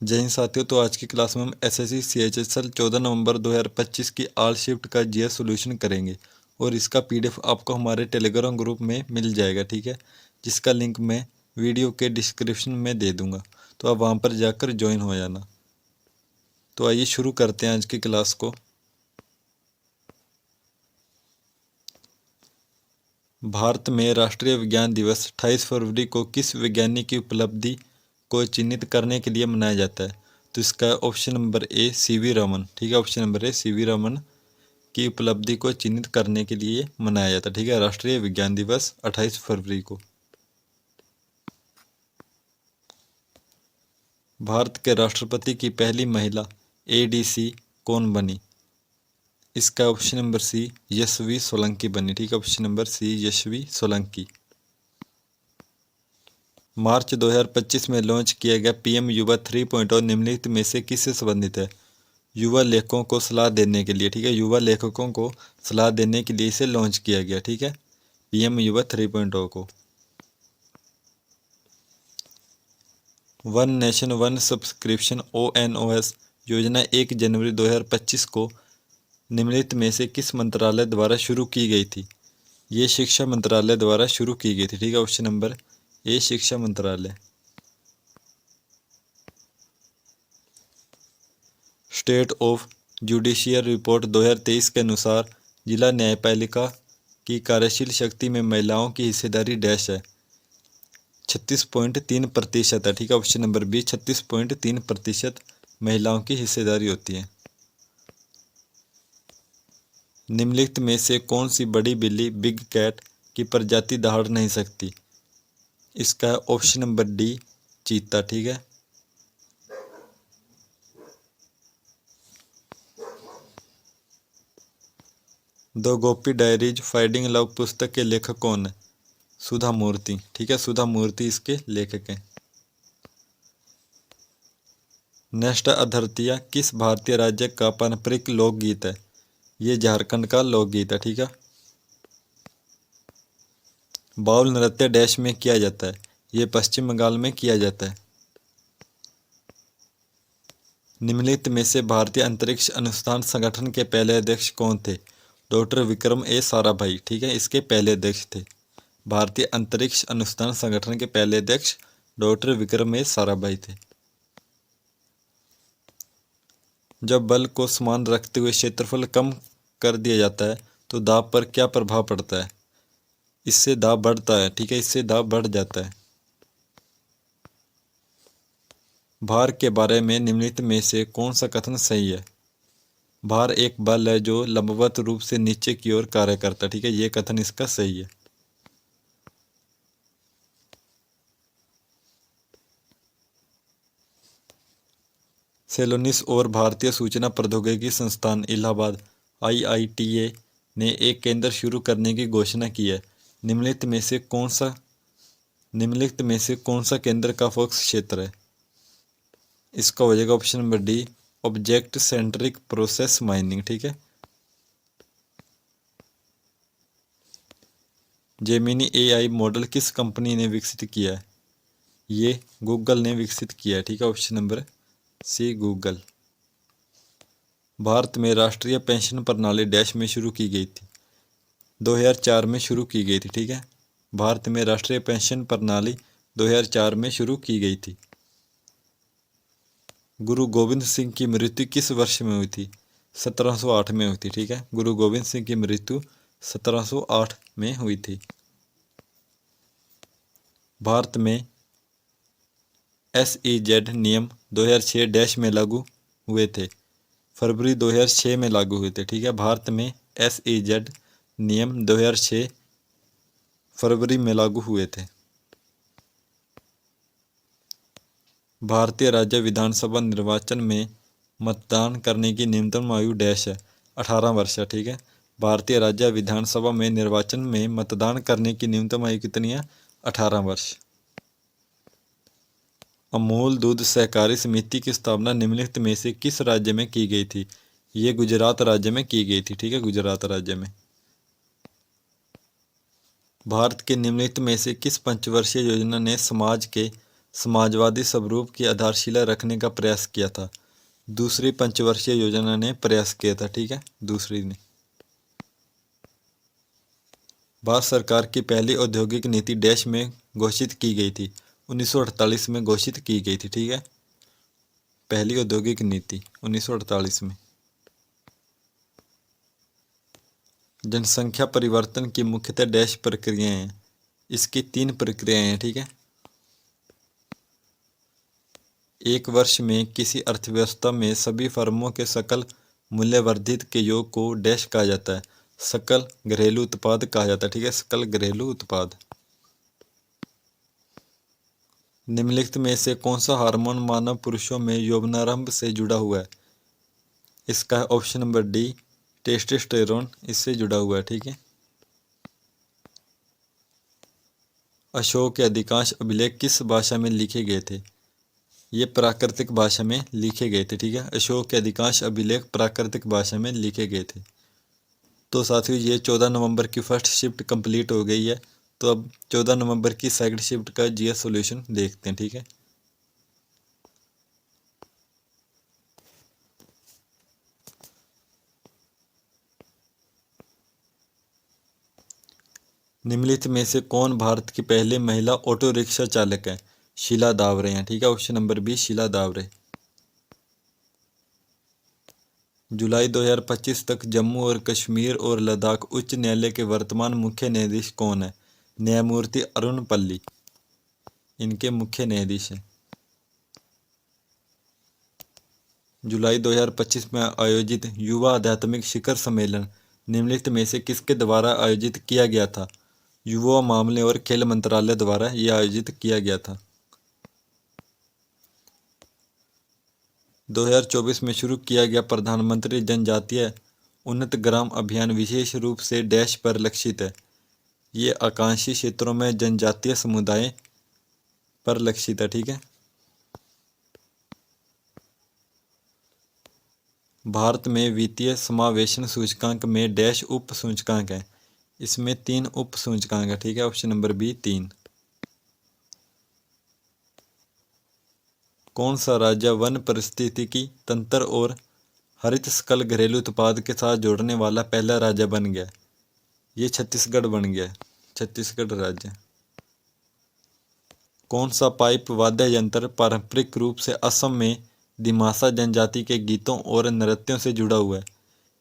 जय हिंद साथियों। तो आज की क्लास में हम एसएससी सीएचएसएल 14 नवंबर 2025 की ऑल शिफ्ट का जीएस सॉल्यूशन करेंगे और इसका पीडीएफ आपको हमारे टेलीग्राम ग्रुप में मिल जाएगा, ठीक है, जिसका लिंक मैं वीडियो के डिस्क्रिप्शन में दे दूंगा, तो आप वहां पर जाकर ज्वाइन हो जाना। तो आइए शुरू करते हैं आज की क्लास को। भारत में राष्ट्रीय विज्ञान दिवस 28 फरवरी को किस वैज्ञानिक की उपलब्धि को चिन्हित करने के लिए मनाया जाता है? तो इसका option number A CV Raman, ठीक है, option number A CV Raman की उपलब्धि को चिन्हित करने के लिए मनाया जाता है, ठीक है, राष्ट्रीय विज्ञान दिवस 28 फरवरी को। भारत के राष्ट्रपति की पहली महिला एडीसी कौन बनी? इसका option number C Yashvi Solanki बनी, ठीक है, option number C Yashvi Solanki. March 2025 में लॉन्च किया गया पीएम युवा 3.0 निम्नलिखित में से किससे संबंधित है? युवा लेखकों को सलाह देने के लिए, ठीक है, युवा लेखकों को सलाह देने के लिए इसे लॉन्च किया गया, ठीक है, पीएम युवा 3.0 को। One nation one subscription ONOS योजना 1 जनवरी 2025 को निम्नलिखित में से किस मंत्रालय द्वारा शुरू की गई थी? ये शिक्षा मंत्रालय द्वारा शुरू की गई थी, ठीक है, ऑप्शन नंबर ए शिक्षा मंत्रालय। स्टेट ऑफ जुडिशियल रिपोर्ट 2023 के अनुसार जिला न्यायपालिका की कार्यशील शक्ति में महिलाओं की हिस्सेदारी डैश है? 36.3% है, ठीक है, ऑप्शन नंबर बी 36.3% महिलाओं की हिस्सेदारी होती है। निम्नलिखित में से कौन सी बड़ी बिल्ली बिग कैट की प्रजाति दहाड़ नहीं सकती? इसका ऑप्शन नंबर डी चीता, ठीक है। The Gopi diaries finding love पुस्तक के लेखक कौन है? सुधा मूर्ति, ठीक है, सुधा मूर्ति इसके लेखक हैं। नेस्ट अधरतिया किस भारतीय राज्य का पारंपरिक लोकगीत है? ये झारखंड का लोकगीत है, ठीक है। बाउल नृत्य डैश में किया जाता है? ये पश्चिम बंगाल में किया जाता है। निम्नलिखित में से भारतीय अंतरिक्ष अनुसंधान संगठन के पहले अध्यक्ष कौन थे? डॉक्टर विक्रम ए साराभाई, ठीक है, इसके पहले अध्यक्ष थे। भारतीय अंतरिक्ष अनुसंधान संगठन के पहले अध्यक्ष डॉक्टर विक्रम ए साराभाई थे। जब बल को समान रखते हुए क्षेत्रफल कम कर दिया जाता है तो दाब पर क्या प्रभाव पड़ता है? इससे दाब बढ़ता है, ठीक है, इससे दाब बढ़ जाता है। भार के बारे में निम्नलिखित में से कौन सा कथन सही है? भार एक बल है जो लंबवत रूप से नीचे की ओर कार्य करता है, ठीक है, ये कथन इसका सही है। सेलोनिस और भारतीय सूचना प्रौद्योगिकी संस्थान इलाहाबाद IITA ने एक केंद्र शुरू करने की घोषणा की है। निम्नलिखित में से कौन सा केंद्र का फोकस क्षेत्र है? इसका हो जाएगा option number D object centric process mining, ठीक है। जेमिनी AI मॉडल किस कंपनी ने विकसित किया है? ये गूगल ने विकसित किया है, ठीक है, option number C Google. Bharat में राष्ट्रीय पेंशन प्रणाली डैश में शुरू की गई थी? 2004 में शुरू की गई थी, ठीक है। भारत में राष्ट्रीय पेंशन प्रणाली 2004 में शुरू की गई थी। गुरु गोविंद सिंह की मृत्यु किस वर्ष में हुई थी? 1708 में हुई थी, ठीक है, गुरु गोविंद सिंह की मृत्यु 1708 में हुई थी। भारत में SEZ नियम 2006 डैश में लागू हुए थे? फरवरी 2006 में लागू हुए थे, ठीक है। भारत में SEZ नियम 2006 फरवरी में लागू हुए थे। भारतीय राज्य विधानसभा निर्वाचन में मतदान करने की न्यूनतम आयु डैश है? 18 वर्ष है, ठीक है। भारतीय राज्य विधानसभा में निर्वाचन में मतदान करने की न्यूनतम आयु कितनी है? 18 वर्ष। अमूल दूध सहकारी समिति की स्थापना निम्नलिखित में से किस राज्य में की गई थी? ये गुजरात राज्य में की गई थी, ठीक है, गुजरात राज्य में। भारत के निम्नलिखित में से किस पंचवर्षीय योजना ने समाज के समाजवादी स्वरूप की आधारशिला रखने का प्रयास किया था। दूसरी पंचवर्षीय योजना ने प्रयास किया था, ठीक है, दूसरी ने। भारत सरकार की पहली औद्योगिक नीति डैश में घोषित की गई थी, 1948 में घोषित की गई थी, ठीक है। पहली औद्योगिक नीति 1948 में। जनसंख्या परिवर्तन की मुख्यतः डैश प्रक्रियाएं हैं। इसकी 3 प्रक्रियाएं हैं, ठीक है। एक वर्ष में किसी अर्थव्यवस्था में सभी फर्मों के सकल मूल्यवर्धित के योग को डैश कहा जाता है, सकल घरेलू उत्पाद कहा जाता है, ठीक है, सकल घरेलू उत्पाद। निम्नलिखित में से कौन सा हार्मोन मानव पुरुषों में यौवनारंभ से जुड़ा हुआ है? इसका है ऑप्शन नंबर डी, टेस्टोस्टेरोन इससे जुड़ा हुआ है, ठीक है। अशोक के अधिकांश अभिलेख किस भाषा में लिखे गए थे? ये प्राकृतिक भाषा में लिखे गए थे, ठीक है। अशोक के अधिकांश अभिलेख प्राकृतिक भाषा में लिखे गए थे। तो साथियों, ये 14 नवंबर की फर्स्ट शिफ्ट कंप्लीट हो गई है। तो अब 14 नवंबर की सेकंड शिफ्ट का जीएस सॉल्यूशन देखते हैं, ठीक है। निम्नलिखित में से कौन भारत की पहली महिला ऑटो रिक्शा चालक है? शीला दावरे हैं, ठीक है, ऑप्शन नंबर बी शीला दावरे। जुलाई 2025 तक जम्मू और कश्मीर और लद्दाख उच्च न्यायालय के वर्तमान मुख्य न्यायाधीश कौन है? न्यायमूर्ति अरुण पल्ली इनके मुख्य न्यायाधीश हैं। जुलाई 2025 में आयोजित युवा आध्यात्मिक शिखर सम्मेलन निम्नलिखित में से किसके द्वारा आयोजित किया गया था? युवा मामले और खेल मंत्रालय द्वारा यह आयोजित किया गया था। 2024 में शुरू किया गया प्रधानमंत्री जनजातीय उन्नत ग्राम अभियान विशेष रूप से डैश पर लक्षित है। ये आकांक्षी क्षेत्रों में जनजातीय समुदाय पर लक्षित है, ठीक है। भारत में वित्तीय समावेशन सूचकांक में डैश उप सूचकांक है। इसमें 3 उप सूचकांक है, ठीक है, ऑप्शन नंबर बी 3। कौन सा राज्य वन पारिस्थितिकी तंत्र और हरित सकल घरेलू उत्पाद के साथ जोड़ने वाला पहला राज्य बन गया? ये छत्तीसगढ़ बन गया, छत्तीसगढ़ राज्य। कौन सा पाइप वाद्य यंत्र पारंपरिक रूप से असम में दिमासा जनजाति के गीतों और नृत्यों से जुड़ा हुआ है?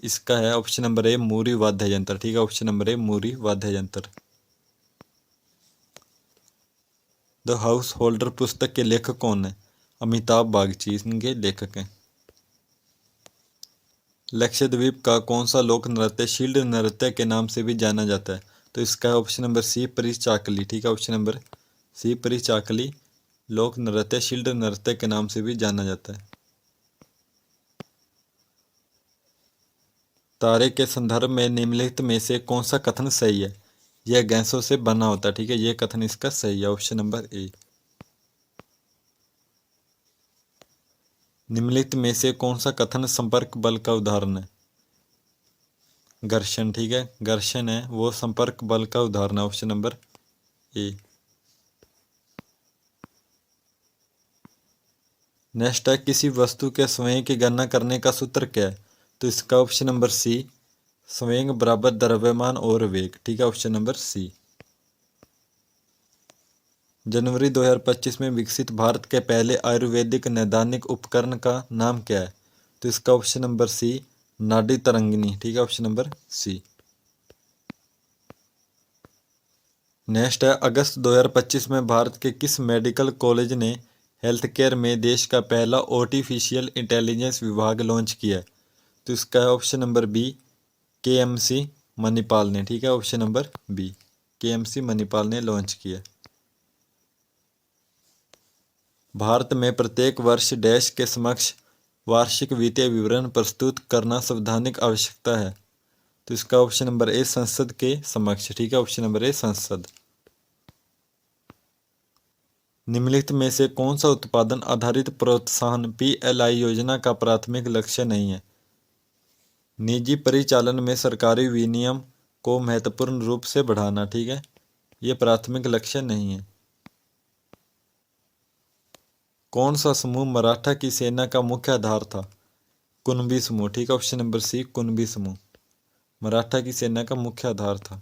इसका है ऑप्शन नंबर ए मूरी वाद्य यंत्र, ठीक है, ऑप्शन नंबर ए मूरी वाद्य यंत्र। द हाउस होल्डर पुस्तक के लेखक कौन है? अमिताभ बागची इनके लेखक हैं। लक्षद्वीप का कौन सा लोक नृत्य शील्ड नृत्य के नाम से भी जाना जाता है? तो इसका है ऑप्शन नंबर सी परिचाकली, ठीक है, ऑप्शन नंबर सी परिचाकली लोक नृत्य शील्ड नृत्य के नाम से भी जाना जाता है। तारे के संदर्भ में निम्नलिखित में से कौन सा कथन सही है? यह गैसों से बना होता है, ठीक है, यह कथन इसका सही है, ऑप्शन नंबर ए। निम्नलिखित में से कौन सा कथन संपर्क बल का उदाहरण है? घर्षण, ठीक है, घर्षण है वो संपर्क बल का उदाहरण है, ऑप्शन नंबर ए। नेक्स्ट है किसी वस्तु के संवेग की गणना करने का सूत्र क्या है? तो इसका ऑप्शन नंबर सी संवेग बराबर द्रव्यमान और वेग, ठीक है, ऑप्शन नंबर सी। जनवरी 2025 में विकसित भारत के पहले आयुर्वेदिक नैदानिक उपकरण का नाम क्या है? तो इसका ऑप्शन नंबर सी नाड़ी तरंगिणी, ठीक है, ऑप्शन नंबर सी। नेक्स्ट है अगस्त 2025 में भारत के किस मेडिकल कॉलेज ने हेल्थ केयर में देश का पहला आर्टिफिशियल इंटेलिजेंस विभाग लॉन्च किया है? तो इसका है option number B KMC Manipal ने, ठीक है, option number B KMC Manipal ने लॉन्च किया। भारत में प्रत्येक वर्ष डैश के समक्ष वार्षिक वित्तीय विवरण प्रस्तुत करना संवैधानिक आवश्यकता है? तो इसका ऑप्शन नंबर ए संसद के समक्ष, ठीक है, ऑप्शन नंबर ए संसद। निम्नलिखित में से कौन सा उत्पादन आधारित प्रोत्साहन पीएलआई योजना का प्राथमिक लक्ष्य नहीं है? निजी परिचालन में सरकारी विनियम को महत्वपूर्ण रूप से बढ़ाना, ठीक है, ये प्राथमिक लक्ष्य नहीं है। कौन सा समूह मराठा की सेना का मुख्य आधार था? कुणबी समूह। ठीक है, ऑप्शन नंबर सी कुणबी समूह मराठा की सेना का मुख्य आधार था।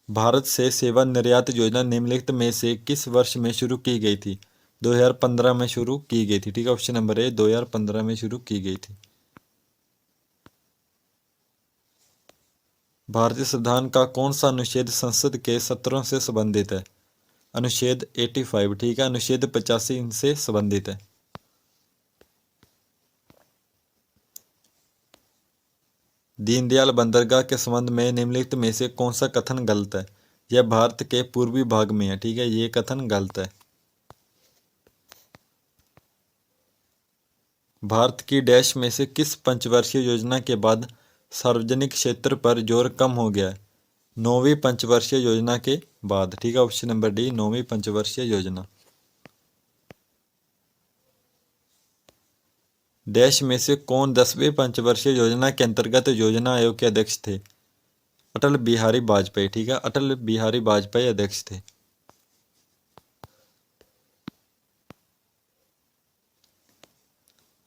भारत से सेवा निर्यात योजना निम्नलिखित में से किस वर्ष में शुरू की गई थी? 2015 में शुरू की गई थी। ठीक है, ऑप्शन नंबर ए 2015 में शुरू की गई थी। भारतीय संविधान का कौन सा अनुच्छेद संसद के सत्रों से संबंधित है? अनुच्छेद 85। ठीक है, अनुच्छेद 85 इनसे संबंधित है। दीनदयाल बंदरगाह के संबंध में निम्नलिखित में से कौन सा कथन गलत है? यह भारत के पूर्वी भाग में है। ठीक है, ये कथन गलत है। भारत की डैश में से किस पंचवर्षीय योजना के बाद सार्वजनिक क्षेत्र पर जोर कम हो गया है? 9वीं पंचवर्षीय योजना के बाद। ठीक है, ऑप्शन नंबर डी 9वीं पंचवर्षीय योजना। डैश में से कौन 10वीं पंचवर्षीय योजना के अंतर्गत योजना आयोग के अध्यक्ष थे? अटल बिहारी वाजपेयी। ठीक है, अटल बिहारी वाजपेयी अध्यक्ष थे।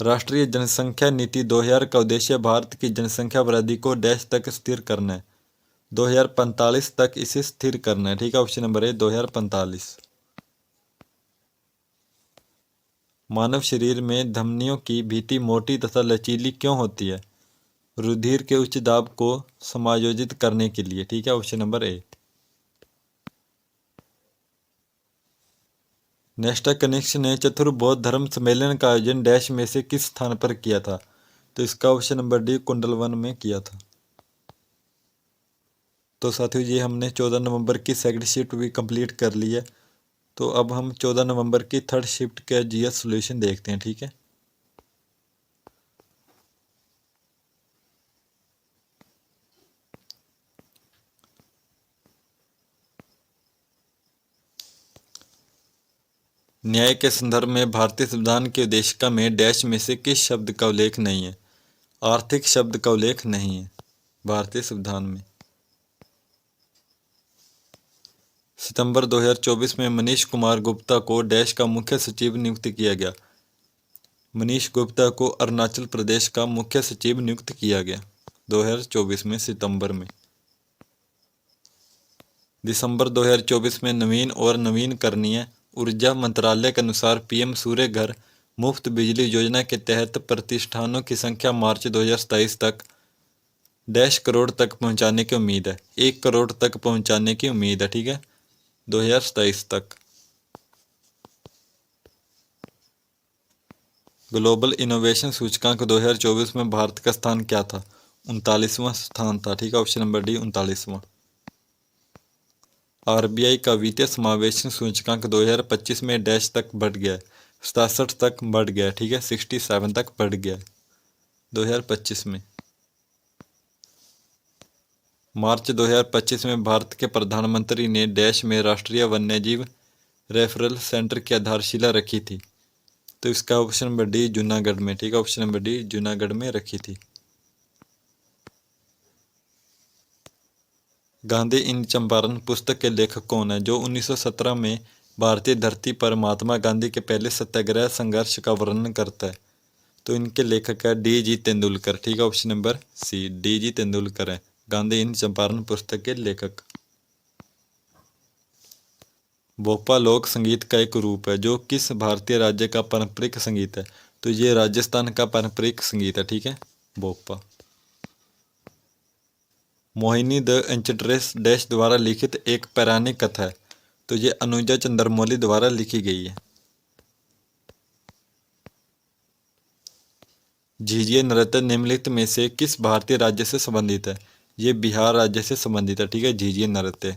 राष्ट्रीय जनसंख्या नीति 2000 का उद्देश्य भारत की जनसंख्या वृद्धि को डैश तक स्थिर करना है। 2045 तक इसे स्थिर करना है। ठीक है, ऑप्शन नंबर ए 2045। मानव शरीर में धमनियों की भित्ति मोटी तथा लचीली क्यों होती है? रुधिर के उच्च दाब को समायोजित करने के लिए। ठीक है, ऑप्शन नंबर ए। नेस्टा कनिष्क ने चतुर्थ बौद्ध धर्म सम्मेलन का आयोजन डैश में से किस स्थान पर किया था? तो इसका ऑप्शन नंबर डी कुंडलवन में किया था। तो साथियों, ये हमने 14 नवंबर की सेकंड शिफ्ट भी कंप्लीट कर ली है। तो अब हम 14 नवंबर की थर्ड शिफ्ट का जीएस सॉल्यूशन देखते हैं। ठीक है, न्याय के संदर्भ में भारतीय संविधान की उद्देशिका में डैश में से किस शब्द का उल्लेख नहीं है? आर्थिक शब्द का उल्लेख नहीं है भारतीय संविधान में। सितंबर 2024 में मनीष कुमार गुप्ता को डैश का मुख्य सचिव नियुक्त किया गया। मनीष गुप्ता को अरुणाचल प्रदेश का मुख्य सचिव नियुक्त किया गया 2024 में सितंबर में। दिसंबर 2024 में नवीन और नवीनकरणीय ऊर्जा मंत्रालय के अनुसार पीएम सूर्य घर मुफ्त बिजली योजना के तहत प्रतिष्ठानों की संख्या मार्च 2027 तक डैश करोड़ तक पहुंचाने की उम्मीद है। 1 करोड़ तक पहुंचाने की उम्मीद है। ठीक है, 2027 तक। ग्लोबल इनोवेशन सूचकांक 2024 में भारत का स्थान क्या था? 39वां स्थान था। ठीक है, ऑप्शन नंबर डी 39वां। आरबीआई का वित्तीय समावेशन सूचकांक 2025 में डैश तक बढ़ गया, 67 तक बढ़ गया। ठीक है, 67 तक बढ़ गया 2025 में। मार्च 2025 में भारत के प्रधानमंत्री ने डैश में राष्ट्रीय वन्यजीव रेफरल सेंटर की आधारशिला रखी थी। तो इसका ऑप्शन नंबर डी जूनागढ़ में। ठीक है, ऑप्शन नंबर डी जूनागढ़ में रखी थी। गांधी इन चंपारण पुस्तक के लेखक कौन है? जो 1917 में भारतीय धरती पर महात्मा गांधी के पहले सत्याग्रह संघर्ष का वर्णन करता है। तो इनके लेखक है डी जी तेंदुलकर। ठीक है, option number C D G Tendulkar है गांधी इन चंपारण पुस्तक के लेखक। भोपा लोक संगीत का एक रूप है जो किस भारतीय राज्य का पारंपरिक संगीत है? तो ये राजस्थान का पारंपरिक संगीत है। ठीक है, भोपा। मोहिनी द एंचेंट्रेस डैश द्वारा लिखित एक पौराणिक कथा है। तो ये अनुजा चंद्रमौली द्वारा लिखी गई है। झिझिया नृत्य निम्नलिखित में से किस भारतीय राज्य से संबंधित है? ये बिहार राज्य से संबंधित है। ठीक है, झिझिया नृत्य।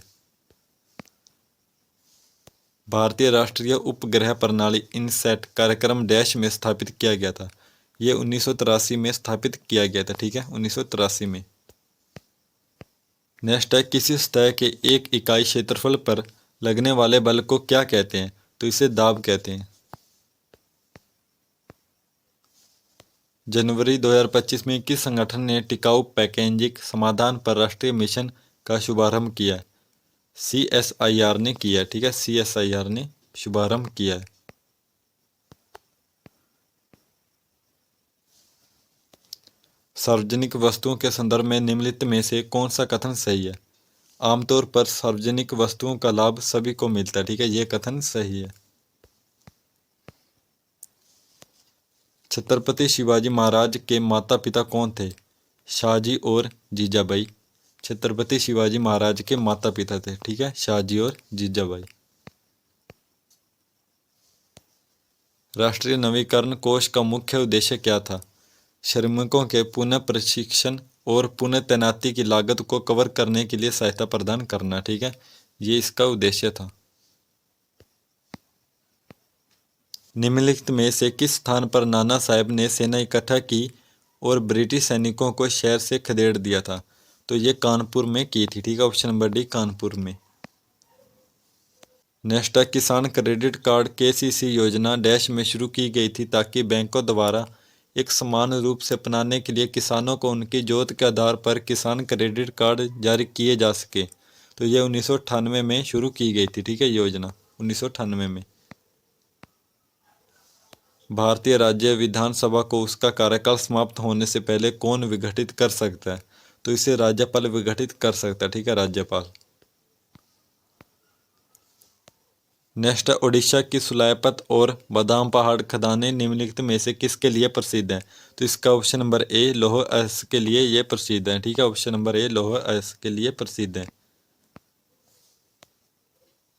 भारतीय राष्ट्रीय उपग्रह प्रणाली इनसैट कार्यक्रम डैश में स्थापित किया गया था। ये 1983 में स्थापित किया गया था। ठीक है, 1983 में। नेक्स्ट है, किसी सतह के एक इकाई क्षेत्रफल पर लगने वाले बल को क्या कहते हैं? तो इसे दाब कहते हैं। जनवरी 2025 में किस संगठन ने टिकाऊ पैकेजिंग समाधान पर राष्ट्रीय मिशन का शुभारंभ किया है? CSIR ने किया है। ठीक है, CSIR ने शुभारंभ किया है। सार्वजनिक वस्तुओं के संदर्भ में निम्नलिखित में से कौन सा कथन सही है? आमतौर पर सार्वजनिक वस्तुओं का लाभ सभी को मिलता है, ठीक है, ये कथन सही है। छत्रपति शिवाजी महाराज के माता पिता कौन थे? शाहजी और जीजाबाई। छत्रपति शिवाजी महाराज के माता पिता थे, ठीक है, शाहजी और जीजाबाई। राष्ट्रीय नवीकरण कोष का मुख्य उद्देश्य क्या था? श्रमिकों के पुनः प्रशिक्षण और पुनः तैनाती की लागत को कवर करने के लिए सहायता प्रदान करना, ठीक है, ये इसका उद्देश्य था। निम्नलिखित में से किस स्थान पर नाना साहब ने सेना इकट्ठा की और ब्रिटिश सैनिकों को शहर से खदेड़ दिया था? तो ये कानपुर में की थी, ठीक है, ऑप्शन नंबर डी कानपुर में। नेक्स्ट है, किसान क्रेडिट कार्ड केसीसी योजना डैश में शुरू की गई थी ताकि बैंकों द्वारा एक समान रूप से अपनाने के लिए किसानों को उनकी जोत के आधार पर किसान क्रेडिट कार्ड जारी किए जा सके। तो ये 1998 में शुरू की गई थी, ठीक है, योजना 1998 में। भारतीय राज्य विधानसभा को उसका कार्यकाल समाप्त होने से पहले कौन विघटित कर सकता है? तो इसे राज्यपाल विघटित कर सकता है, ठीक है, राज्यपाल। नेक्स्ट, उड़ीसा की सुलायपत और बादाम पहाड़ खदानें निम्नलिखित में से किसके लिए प्रसिद्ध हैं? तो इसका ऑप्शन नंबर ए लौह अयस्क के लिए ये प्रसिद्ध है, ठीक है, ऑप्शन नंबर ए लौह अयस्क के लिए प्रसिद्ध है।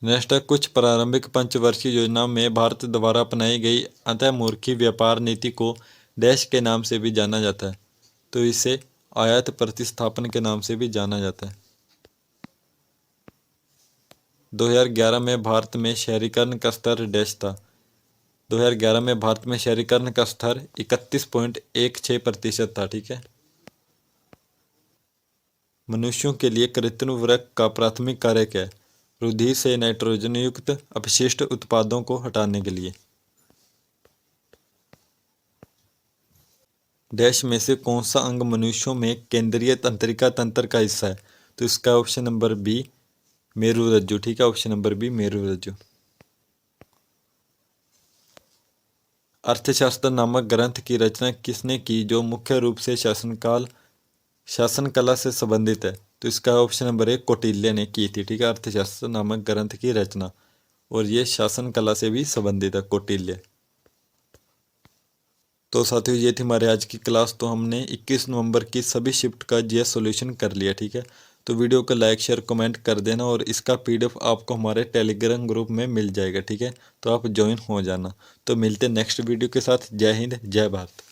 नेक्स्ट है, कुछ प्रारंभिक पंचवर्षीय योजनाओं में भारत द्वारा अपनाई गई अंतर्मुखी व्यापार नीति को डैश के नाम से भी जाना जाता है। तो इसे आयात प्रतिस्थापन के नाम से भी जाना जाता है। 2011 में भारत में शहरीकरण का स्तर डैश था। 2011 में भारत में शहरीकरण का स्तर 31.16% था, ठीक है। मनुष्यों के लिए कृत्रिम उर्वरक का प्राथमिक कार्य क्या है? रुधिर से नाइट्रोजन युक्त अपशिष्ट उत्पादों को हटाने के लिए। डैश में से कौन सा अंग मनुष्यों में केंद्रीय तंत्रिका तंत्र का हिस्सा है? तो इसका ऑप्शन नंबर बी मेरुरज्जु, ठीक है, ऑप्शन नंबर बी मेरुरज्जु। अर्थशास्त्र नामक ग्रंथ की रचना किसने की जो मुख्य रूप से शासन कला से संबंधित है? तो इसका ऑप्शन नंबर एक कौटिल्य ने की थी, ठीक है, अर्थशास्त्र नामक ग्रंथ की रचना, और ये शासन कला से भी संबंधित है, कौटिल्य। तो साथियों, ये थी हमारे आज की क्लास। तो हमने 21 नवंबर की सभी शिफ्ट का जीएस सॉल्यूशन कर लिया, ठीक है। तो वीडियो को लाइक शेयर कमेंट कर देना और इसका पीडीएफ आपको हमारे टेलीग्राम ग्रुप में मिल जाएगा, ठीक है। तो आप ज्वाइन हो जाना। तो मिलते हैं नेक्स्ट वीडियो के साथ। जय हिंद, जय भारत।